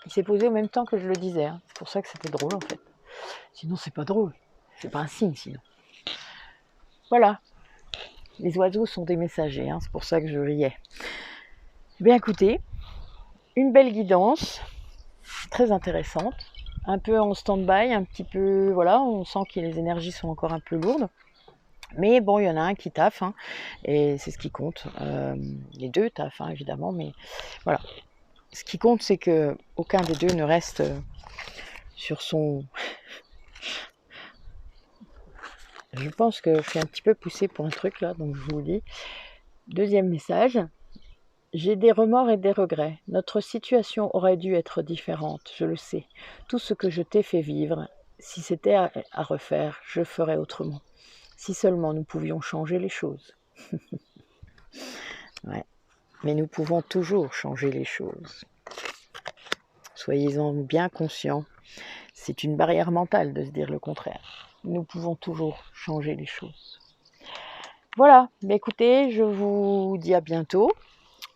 A: Il s'est posé en même temps que je le disais. Hein. C'est pour ça que c'était drôle en fait. Sinon, c'est pas drôle. C'est pas un signe sinon. Voilà. Les oiseaux sont des messagers, hein. C'est pour ça que je riais. Bien écoutez, une belle guidance, très intéressante, un peu en stand-by, un petit peu, voilà, on sent que les énergies sont encore un peu lourdes, mais bon, il y en a un qui taffe, hein, et c'est ce qui compte, les deux taffent, hein, évidemment, mais voilà, ce qui compte, c'est que aucun des deux ne reste sur son... Je pense que je suis un petit peu poussée pour un truc, là, donc je vous le dis. Deuxième message. J'ai des remords et des regrets. Notre situation aurait dû être différente, je le sais. Tout ce que je t'ai fait vivre, si c'était à refaire, je ferais autrement. Si seulement nous pouvions changer les choses. Ouais. Mais nous pouvons toujours changer les choses. Soyez-en bien conscients. C'est une barrière mentale de se dire le contraire. Nous pouvons toujours changer les choses. Voilà, mais écoutez, je vous dis à bientôt.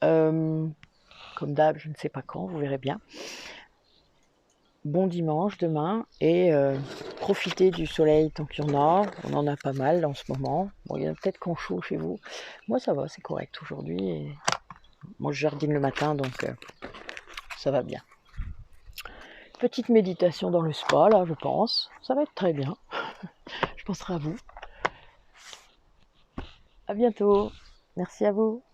A: Comme d'hab, je ne sais pas quand, vous verrez bien. Bon dimanche demain et profitez du soleil tant qu'il y en a. On en a pas mal en ce moment. Bon, il y en a peut-être qu'en chaud chez vous. Moi, ça va, c'est correct aujourd'hui. Et... moi, je jardine le matin, donc ça va bien. Petite méditation dans le spa, là, je pense. Ça va être très bien. Je penserai à vous. À bientôt. Merci à vous.